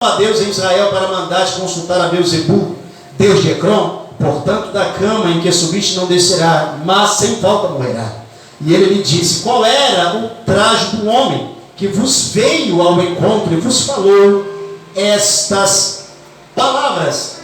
a Deus em Israel para mandares consultar a Beelzebul, Deus de Ecrom, portanto da cama em que subiste não descerá, mas sem falta morrerá. E ele lhe disse: qual era o traje do homem que vos veio ao encontro e vos falou estas palavras?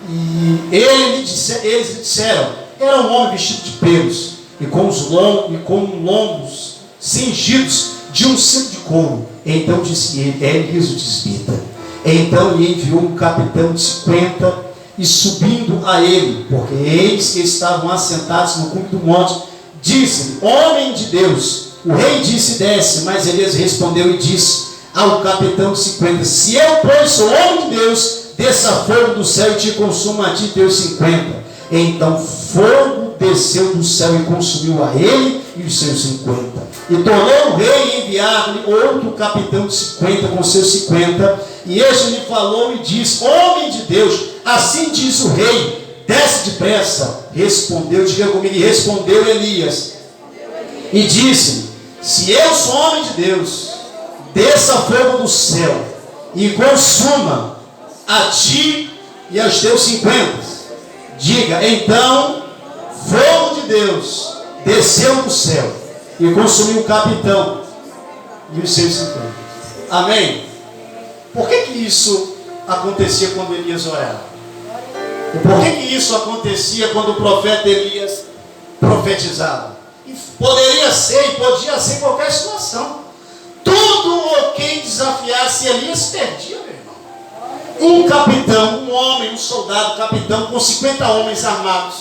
E eles lhe disseram: era um homem vestido de pelos e com lombos cingidos de um cinto de couro. Então disse ele: é Elias o tisbita. Então lhe enviou um capitão de 50, e subindo a ele, porque eles que estavam assentados no cume do monte, disse-lhe: homem de Deus. O rei disse: desce. Mas Elias respondeu e disse ao capitão de 50: se eu, pois, sou homem de Deus, desça fogo do céu e te consuma a ti teus 50. Então fogo desceu do céu e consumiu a ele e os seus 50. E tornou o rei enviar-lhe outro capitão de 50 com seus 50. E este lhe falou e disse: homem de Deus, assim diz o rei, desce depressa. Respondeu, diga comigo, e respondeu Elias e disse: se eu sou homem de Deus, desça fogo do céu e consuma a ti e aos teus 50. Diga, então fogo de Deus desceu do céu e consumiu o capitão e os seus 50. Amém? Por que isso acontecia quando Elias orava? Por que isso acontecia quando o profeta Elias profetizava? E poderia ser e podia ser em qualquer situação. Tudo o que desafiasse Elias perdia, meu irmão. Um capitão, um homem, um soldado, capitão com 50 homens armados.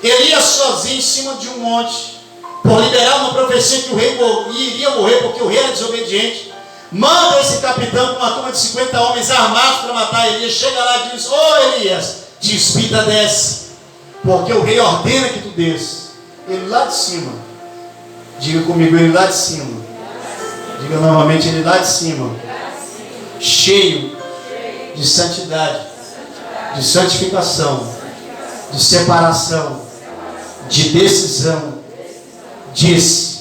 Elias sozinho em cima de um monte, por liberar uma profecia que o rei iria morrer porque o rei era desobediente. Manda esse capitão com uma turma de 50 homens armados para matar Elias. Chega lá e diz: ô Elias, despida, desce, porque o rei ordena que tu desça. Ele lá de cima, diga comigo, ele lá de cima, diga novamente, ele lá de cima, cheio de santidade, de santificação, de separação, de decisão, disse: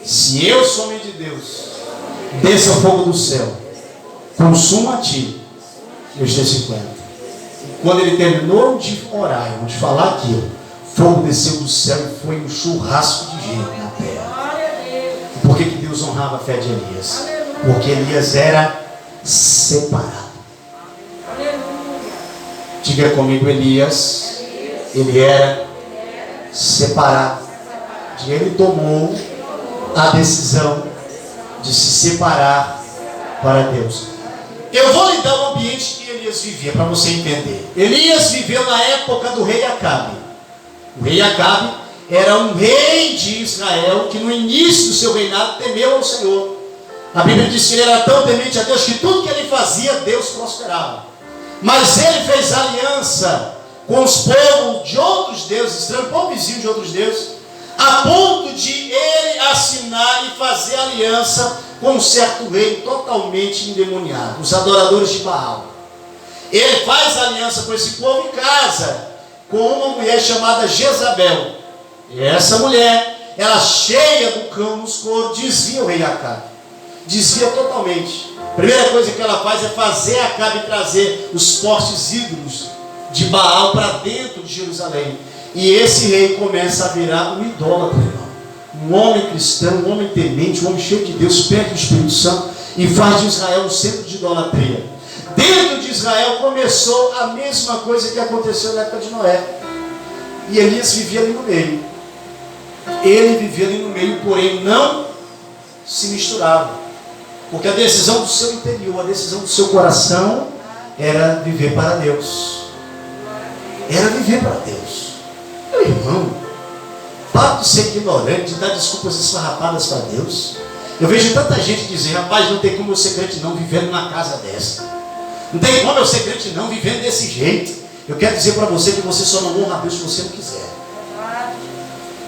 se eu sou homem de Deus, desça o fogo do céu, consuma a ti e os teus 50. E quando ele terminou de orar, de falar aquilo, fogo desceu do céu e foi um churrasco de gente na terra. E por que Deus honrava a fé de Elias? Porque Elias era separado. Diga comigo, Elias, ele era separado. E ele tomou a decisão de se separar para Deus. Eu vou lhe dar o ambiente que Elias vivia, para você entender. Elias viveu na época do rei Acabe. O rei Acabe era um rei de Israel que no início do seu reinado temeu ao Senhor. A Bíblia diz que ele era tão temente a Deus que tudo que ele fazia, Deus prosperava. Mas ele fez aliança com os povos de outros deuses, estranhos, povo vizinho de outros deuses, a ponto de ele assinar e fazer aliança com um certo rei totalmente endemoniado, os adoradores de Baal. Ele faz aliança com esse povo e casa com uma mulher chamada Jezabel. E essa mulher, ela cheia do cão nos coros, desvia o rei Acabe. Desvia totalmente. A primeira coisa que ela faz é fazer Acabe trazer os postes ídolos de Baal para dentro de Jerusalém. E esse rei começa a virar um idólatra, irmão. Um homem cristão, um homem temente, um homem cheio de Deus, perto do Espírito Santo, e faz de Israel um centro de idolatria. Dentro de Israel começou a mesma coisa que aconteceu na época de Noé. E Elias vivia ali no meio. Ele vivia ali no meio, porém não se misturava. Porque a decisão do seu interior, a decisão do seu coração era viver para Deus. Era viver para Deus. Meu irmão, para de ser ignorante, de dar desculpas esfarrapadas para Deus. Eu vejo tanta gente dizer: rapaz, não tem como eu ser crente não vivendo numa casa dessa. Não tem como eu ser crente não vivendo desse jeito. Eu quero dizer para você que você só não honra a Deus se você não quiser.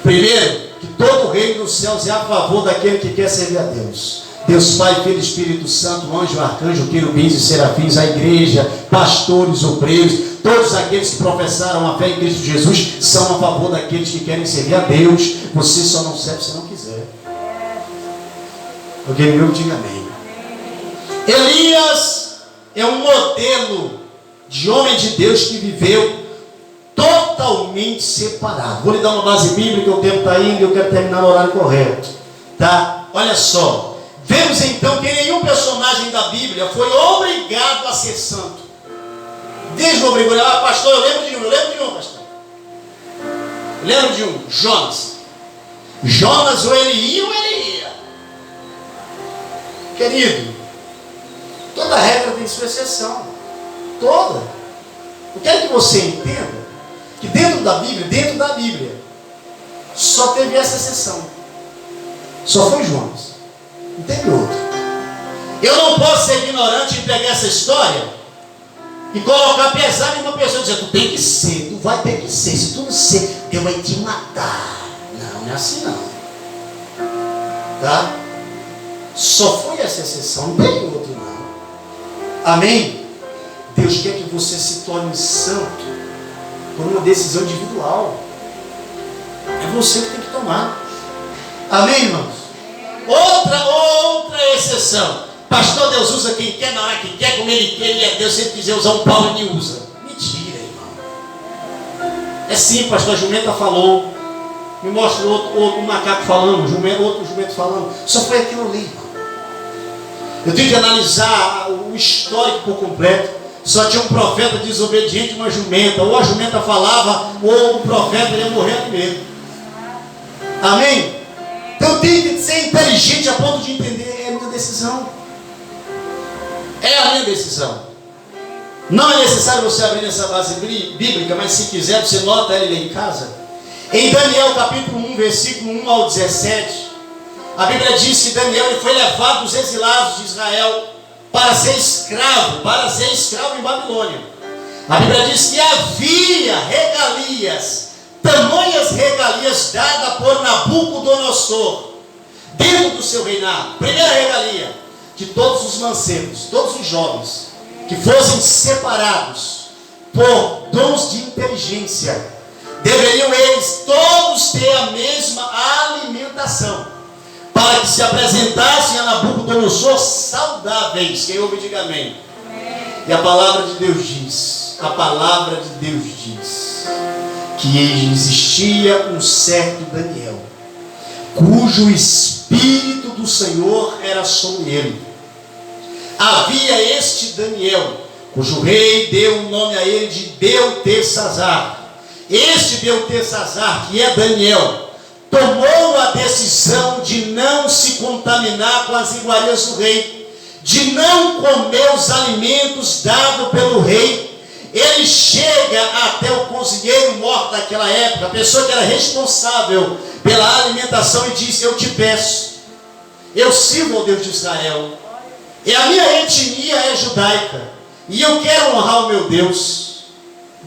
Primeiro, que todo o reino dos céus é a favor daquele que quer servir a Deus. Deus Pai, Filho e Espírito Santo, anjo, arcanjo, querubins e serafins, a igreja, pastores, obreiros, todos aqueles que professaram a fé em Cristo Jesus são a favor daqueles que querem servir a Deus. Você só não serve se não quiser. Alguém meu diga amém. Elias é um modelo de homem de Deus que viveu totalmente separado. Vou lhe dar uma base bíblica, o tempo está indo e eu quero terminar no horário correto. Tá? Olha só. Vemos então que nenhum personagem da Bíblia foi obrigado a ser santo. Desde o obrigado, pastor, eu lembro de um, pastor. Eu lembro de um, Jonas. Jonas, ou ele ia ou ele ia. Querido, toda regra tem sua exceção. Toda. Eu quero que você entenda que dentro da Bíblia, só teve essa exceção. Só foi Jonas. Não teve outro. Eu não posso ser ignorante e pegar essa história e colocar pesado em uma pessoa e dizer, tu tem que ser, tu vai ter que ser. Se tu não ser, Deus vai te matar. Não é assim não. Tá? Só foi essa exceção, não tem outro não. Amém? Deus quer que você se torne santo por uma decisão individual. É você que tem que tomar. Amém, irmãos? Outra exceção. Pastor, Deus usa quem quer, na hora que quer, como Ele quer, Ele é Deus. Se Ele quiser usar um pau, Ele usa. Mentira, irmão. É sim, pastor, a jumenta falou. Me mostra outro macaco falando, outro jumento falando. Só foi aquilo ali, irmão. Eu tenho que analisar o histórico por completo. Só tinha um profeta desobediente e uma jumenta. Ou a jumenta falava, ou o profeta ia morrer primeiro. Amém? Então eu tenho que ser inteligente a ponto de entender, é a minha decisão. É a minha decisão. Não é necessário você abrir essa base bíblica, mas se quiser, você nota ela em casa. Em Daniel capítulo 1, versículo 1 ao 17, a Bíblia diz que Daniel ele foi levado dos exilados de Israel para ser escravo em Babilônia. A Bíblia diz que havia regalias, tamanhas regalias dadas por Nabucodonosor dentro do seu reinado. Primeira regalia, que todos os mancebos, todos os jovens que fossem separados por dons de inteligência, deveriam eles todos ter a mesma alimentação, para que se apresentassem a Nabucodonosor saudáveis. Quem ouve, diga amém. E a palavra de Deus diz, que existia um certo Daniel, cujo Espírito do Senhor era sobre ele. Havia este Daniel, cujo rei deu o nome a ele de Beltesazar. Este Beltesazar, que é Daniel, tomou a decisão de não se contaminar com as iguarias do rei, de não comer os alimentos dados pelo rei. Ele chega até o cozinheiro mor daquela época, a pessoa que era responsável pela alimentação, e diz: eu te peço, eu sirvo ao Deus de Israel, e a minha etnia é judaica, e eu quero honrar o meu Deus.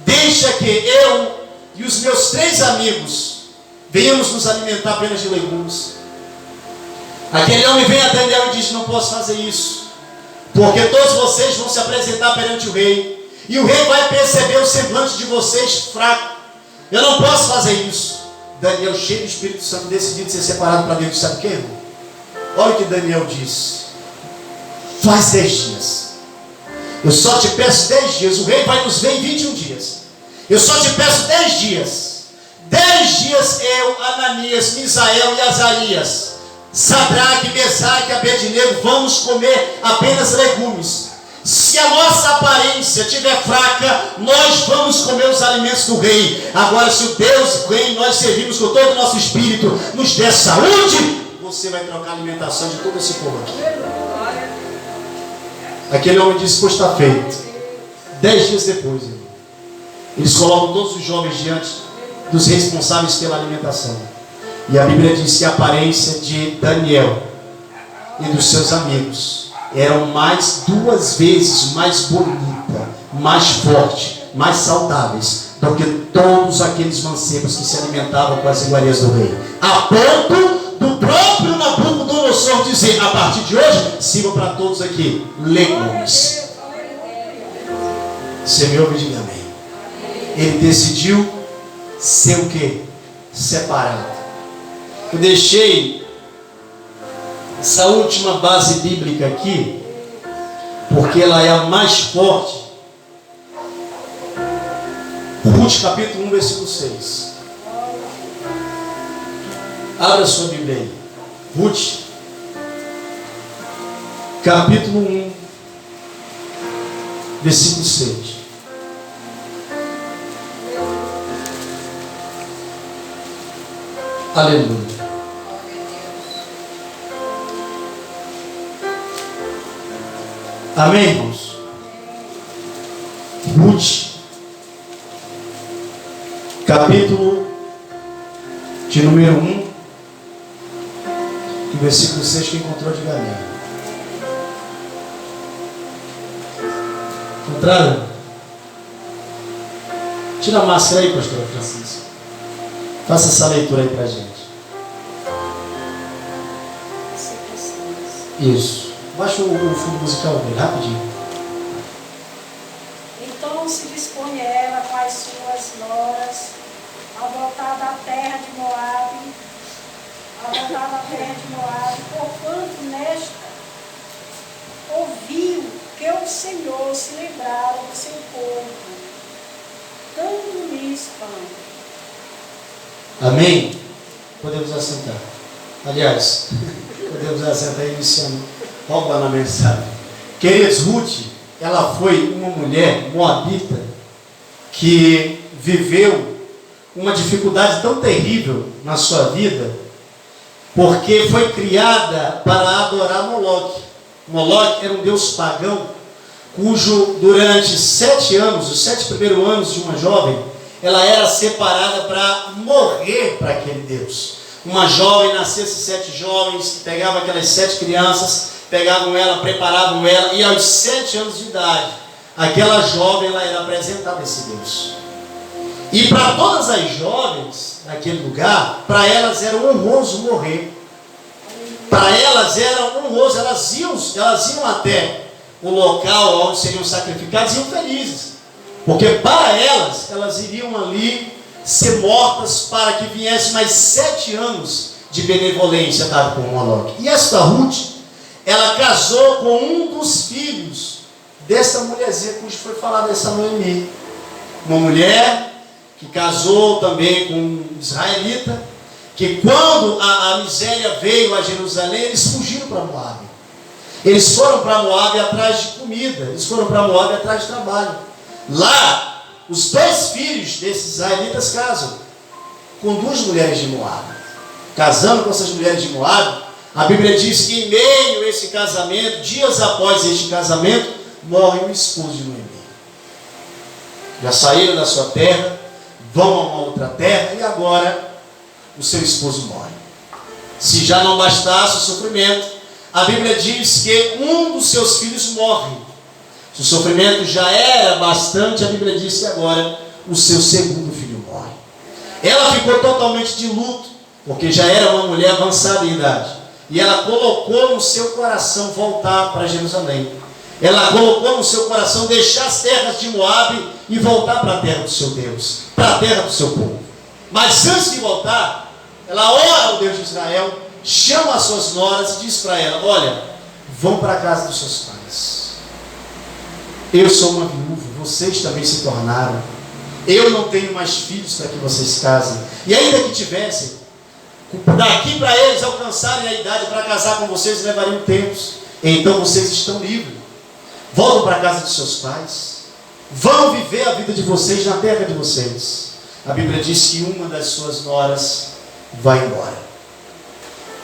Deixa que eu e os meus 3 amigos venhamos nos alimentar apenas de legumes. Aquele homem vem a Daniel e diz: não posso fazer isso, porque todos vocês vão se apresentar perante o rei, e o rei vai perceber o semblante de vocês fraco. Eu não posso fazer isso. Daniel, cheio do Espírito Santo, decidido ser separado para Deus. Sabe o que, irmão? Olha o que Daniel diz: faz 10 dias. Eu só te peço 10 dias. O rei vai nos ver em 21 dias. Eu só te peço 10 dias. 10 dias eu, Ananias, Misael e Azarias, Sadraque, Mesaque e Abednego vamos comer apenas legumes. Se a nossa aparência estiver fraca, nós vamos comer os alimentos do rei. Agora, se o Deus quem nós servimos com todo o nosso espírito nos der saúde, você vai trocar a alimentação de todo esse povo aqui. Aquele homem disse: pois está feito. 10 dias depois, eles colocam todos os jovens diante dos responsáveis pela alimentação. E a Bíblia diz que a aparência de Daniel e dos seus amigos eram 2 vezes mais bonita, mais forte, mais saudáveis do que todos aqueles mancebos que se alimentavam com as iguarias do rei. A ponto do próprio Nabucodonosor dizer: a partir de hoje, sirva para todos aqui legumes. Você me ouve? Diga amém. Ele decidiu ser o quê? Separado. Eu deixei essa última base bíblica aqui porque ela é a mais forte. Ruth capítulo 1, versículo 6. Abra sua Bíblia aí. Ruth capítulo 1, versículo 6. Aleluia. Amém, irmãos? Ruth, capítulo de número 1, versículo 6, que encontrou de Galinha. Encontraram? Tira a máscara aí, pastor Francisco. Faça essa leitura aí pra gente. Isso. Baixa o fundo musical dele, rapidinho. Então se dispõe ela com as suas noras a voltar da terra de Moabe, porquanto nesta ouviu que o Senhor se lembrara do seu povo, dando-lhes pão. Amém? Podemos assentar. Aliás, podemos assentar iniciando roubando a mensagem. Queridos, Ruth, ela foi uma mulher moabita que viveu uma dificuldade tão terrível na sua vida, porque foi criada para adorar Moloque. Moloque era um deus pagão, cujo durante 7 anos, os 7 primeiros anos de uma jovem, ela era separada para morrer para aquele deus. Uma jovem, nascesse 7 jovens, pegavam aquelas 7 crianças, pegavam ela, preparavam ela, e aos 7 anos de idade, aquela jovem ela era apresentada a esse Deus. E para todas as jovens naquele lugar, para elas era honroso morrer. Para elas era honroso, elas iam até o local onde seriam sacrificadas e iam felizes. Porque para elas iriam ali ser mortas para que viesse mais 7 anos de benevolência dado por Moloque. E esta Ruth, ela casou com um dos filhos dessa mulherzinha cujo foi falado essa Noemi. Uma mulher que casou também com um israelita, que quando a miséria veio a Jerusalém, eles fugiram para Moabe. Eles foram para Moabe atrás de comida, eles foram para Moabe atrás de trabalho. Lá, os 2 filhos desses israelitas casam com 2 mulheres de Moabe. Casando com essas mulheres de Moabe, a Bíblia diz que em meio a esse casamento, dias após este casamento, morre o esposo de Noemi. Já saíram da sua terra, vão a uma outra terra e agora o seu esposo morre. Se já não bastasse o sofrimento, a Bíblia diz que um dos seus filhos morre. Se o sofrimento já era bastante, a Bíblia diz que agora o seu segundo filho morre. Ela ficou totalmente de luto, porque já era uma mulher avançada em idade. E ela colocou no seu coração voltar para Jerusalém. Ela colocou no seu coração deixar as terras de Moabe e voltar para a terra do seu Deus, para a terra do seu povo. Mas antes de voltar, ela ora ao Deus de Israel, chama as suas noras e diz para ela: olha, vão para a casa dos seus pais. Eu sou uma viúva, vocês também se tornaram. Eu não tenho mais filhos para que vocês casem. E ainda que tivessem, daqui para eles alcançarem a idade para casar com vocês, levariam tempos. Então vocês estão livres. Voltam para a casa de seus pais. Vão viver a vida de vocês na terra de vocês. A Bíblia diz que uma das suas noras vai embora.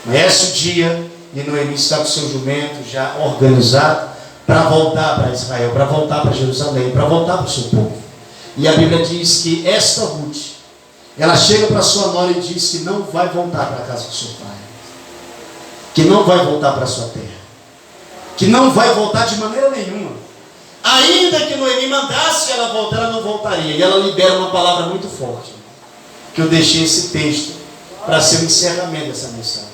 Conhece o dia e Noemi está com o seu jumento já organizado para voltar para Israel, para voltar para Jerusalém, para voltar para o seu povo. E a Bíblia diz que esta Ruth, ela chega para sua nora e diz que não vai voltar para a casa do seu pai, que não vai voltar para a sua terra, que não vai voltar de maneira nenhuma. Ainda que Noemi mandasse ela voltar, ela não voltaria. E ela libera uma palavra muito forte, que eu deixei esse texto para ser o encerramento dessa mensagem.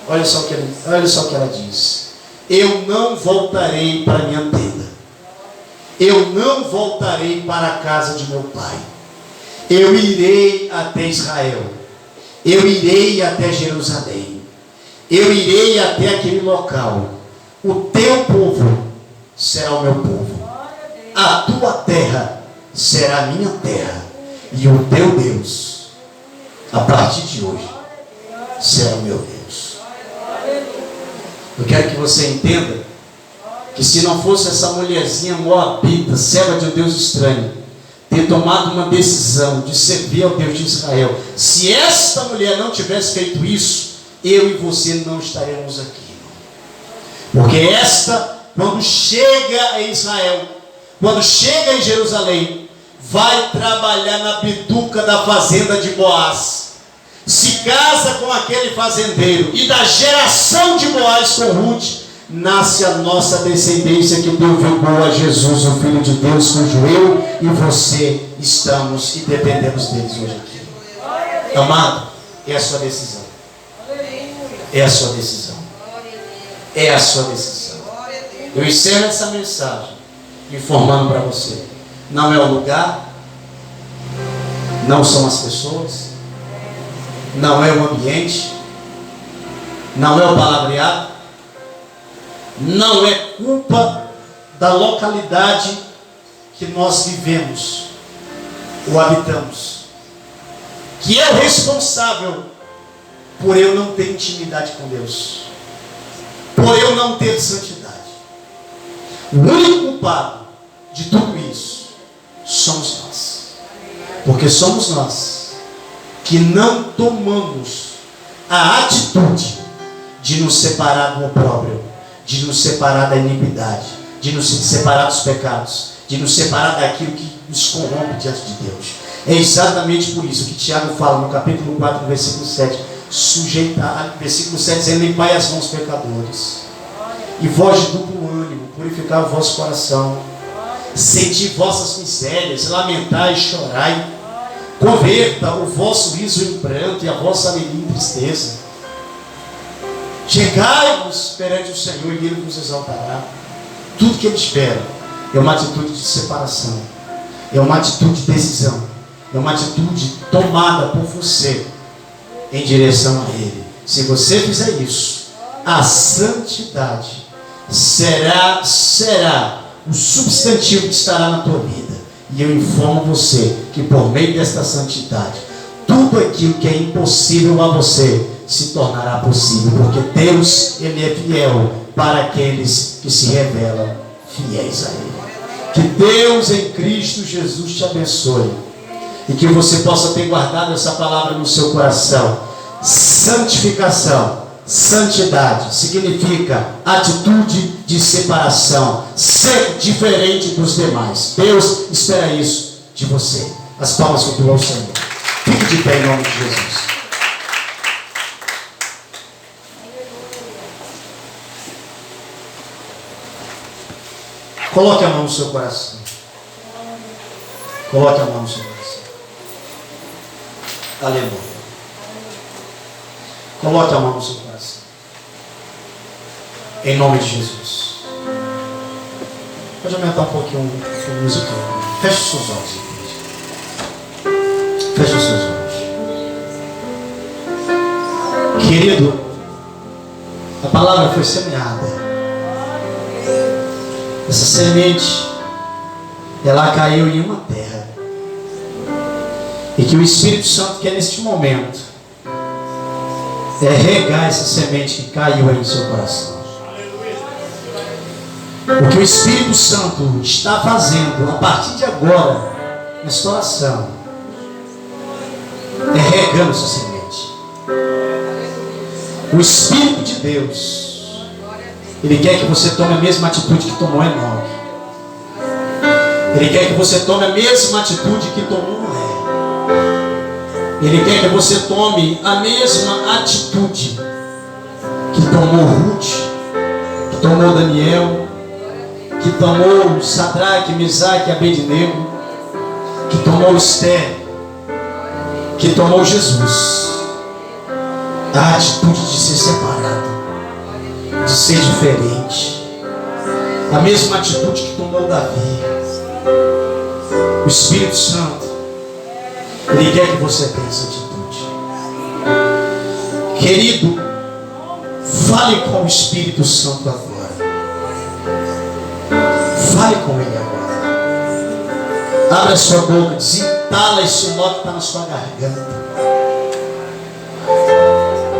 Olha só o que ela diz: eu não voltarei para minha tenda, eu não voltarei para a casa de meu pai. Eu irei até Israel, eu irei até Jerusalém, eu irei até aquele local. O teu povo será o meu povo. A tua terra será a minha terra. E o teu Deus, a partir de hoje, será o meu Deus. Eu quero que você entenda que se não fosse essa mulherzinha moabita, serva de um Deus estranho, ter tomado uma decisão de servir ao Deus de Israel, se esta mulher não tivesse feito isso, eu e você não estaremos aqui. Porque esta, quando chega em Israel, quando chega em Jerusalém, vai trabalhar na bituca da fazenda de Boaz, se casa com aquele fazendeiro, e da geração de Boaz com Ruth, nasce a nossa descendência, que deu vigor a Jesus, o Filho de Deus, cujo eu e você estamos e dependemos deles hoje aqui. Amado, é a sua decisão. É a sua decisão. É a sua decisão. Eu encerro essa mensagem informando para você: não é o lugar, não são as pessoas, não é o ambiente, não é o palavreado, não é culpa da localidade que nós vivemos ou habitamos, que é o responsável por eu não ter intimidade com Deus, por eu não ter santidade. O único culpado de tudo isso somos nós, porque somos nós que não tomamos a atitude de nos separar do opróbrio, de nos separar da iniquidade, de nos separar dos pecados, de nos separar daquilo que nos corrompe diante de Deus. É exatamente por isso que Tiago fala no capítulo 4, no versículo 7, versículo 7, dizendo: limpai as mãos, pecadores, e vós de duplo ânimo, purificai o vosso coração, senti vossas misérias, lamentai e chorai, converta o vosso riso em pranto e a vossa alegria em tristeza. Chegai-vos perante o Senhor e Ele vos exaltará. Tudo que Ele espera é uma atitude de separação, é uma atitude de decisão, é uma atitude tomada por você em direção a Ele. Se você fizer isso, a santidade será o substantivo que estará na tua vida. E eu informo você que por meio desta santidade, tudo aquilo que é impossível a você se tornará possível, porque Deus, Ele é fiel para aqueles que se revelam fiéis a Ele. Que Deus em Cristo Jesus te abençoe e que você possa ter guardado essa palavra no seu coração. Santificação, santidade significa atitude de separação, ser diferente dos demais. Deus espera isso de você. As palmas continuam ao Senhor. Fique de pé em nome de Jesus. Coloque a mão no seu coração. Coloque a mão no seu coração. Aleluia. Coloque a mão no seu coração. Em nome de Jesus. Pode aumentar um pouquinho o música. Feche os seus olhos, igreja. Feche os seus olhos. Querido, a palavra foi semeada. Essa semente, ela caiu em uma terra. E que o Espírito Santo quer neste momento regar essa semente que caiu aí no seu coração. O que o Espírito Santo está fazendo a partir de agora nessa oração regando essa semente. O Espírito de Deus, Ele quer que você tome a mesma atitude que tomou Enoque. Ele quer que você tome a mesma atitude que tomou Noé. Ele quer que você tome a mesma atitude que tomou Ruth, que tomou Daniel, que tomou Sadraque, Mesaque e Abednego, que tomou Esther, que tomou Jesus. A atitude de ser separado, de ser diferente. A mesma atitude que tomou Davi. O Espírito Santo, Ele quer que você tenha essa atitude. Querido, fale com o Espírito Santo agora. Fale com Ele agora. Abra sua boca, desentala esse nó que está na sua garganta.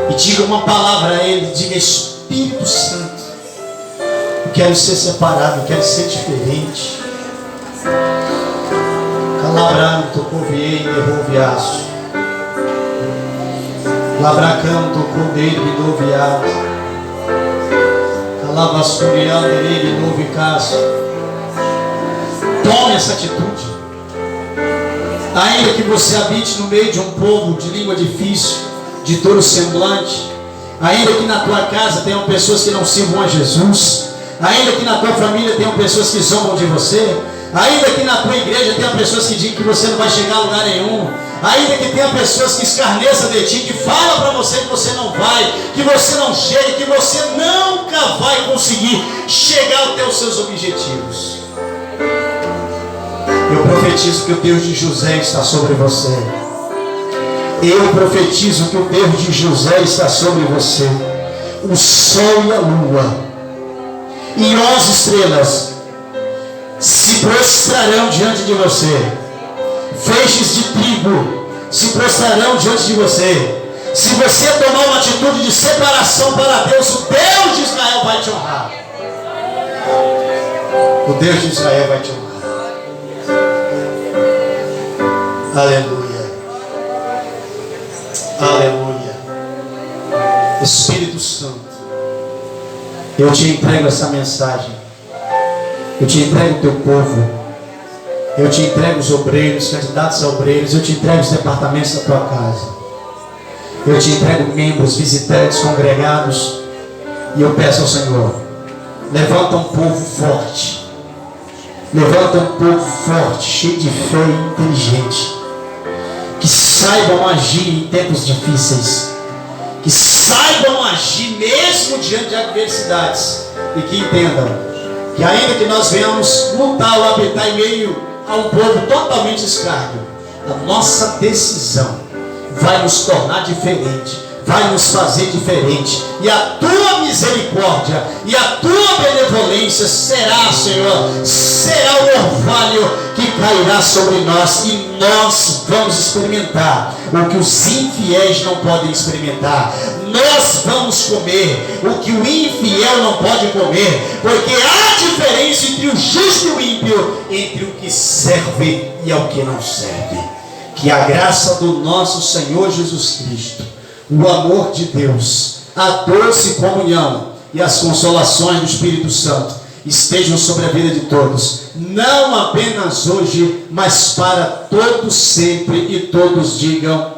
E diga uma palavra a Ele. Diga: Espírito Santo, eu quero ser separado, eu quero ser diferente. Calabrando, tocoviei, derroviaço. Labracão, tocodei, bidoviado. Calavassuriando, ele, bidovicaço. Tome essa atitude. Ainda que você habite no meio de um povo de língua difícil, de duro semblante, ainda que na tua casa tenham pessoas que não sirvam a Jesus, ainda que na tua família tenham pessoas que zombam de você, ainda que na tua igreja tenham pessoas que dizem que você não vai chegar a lugar nenhum, ainda que tenha pessoas que escarneçam de ti, que falam para você que você não vai, que você não chega, que você nunca vai conseguir chegar aos seus objetivos. Eu profetizo que o Deus de José está sobre você. Eu profetizo que o Deus de José está sobre você. O sol e a lua e 11 estrelas se prostrarão diante de você. Feixes de trigo se prostrarão diante de você. Se você tomar uma atitude de separação para Deus, o Deus de Israel vai te honrar. O Deus de Israel vai te honrar. Aleluia. Aleluia. Espírito Santo, eu te entrego essa mensagem. Eu te entrego o teu povo. Eu te entrego os obreiros, candidatos a obreiros. Eu te entrego os departamentos da tua casa. Eu te entrego membros, visitantes, congregados. E eu peço ao Senhor: levanta um povo forte. Levanta um povo forte, cheio de fé e inteligente, que saibam agir em tempos difíceis, que saibam agir mesmo diante de adversidades, e que entendam que ainda que nós venhamos lutar ou habitar em meio a um povo totalmente escravo, a nossa decisão vai nos tornar diferente, vai nos fazer diferente, e a tua misericórdia e a tua benevolência será, Senhor, será o orvalho que cairá sobre nós, e nós vamos experimentar o que os infiéis não podem experimentar. Nós vamos comer o que o infiel não pode comer, porque há diferença entre o justo e o ímpio, entre o que serve e o que não serve. Que a graça do nosso Senhor Jesus Cristo, o amor de Deus, a doce comunhão e as consolações do Espírito Santo estejam sobre a vida de todos, não apenas hoje, mas para todos sempre, e todos digam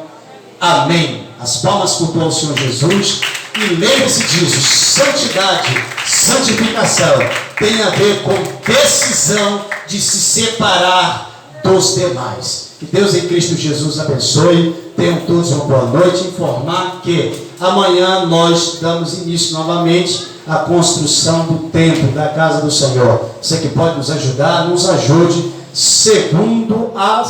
amém. As palmas cultuam ao Senhor Jesus. E lembre-se disso: santidade, santificação tem a ver com decisão de se separar dos demais. Que Deus em Cristo Jesus abençoe. Tenham todos uma boa noite. Informar que amanhã nós damos início novamente à construção do templo da casa do Senhor. Você que pode nos ajudar, nos ajude segundo a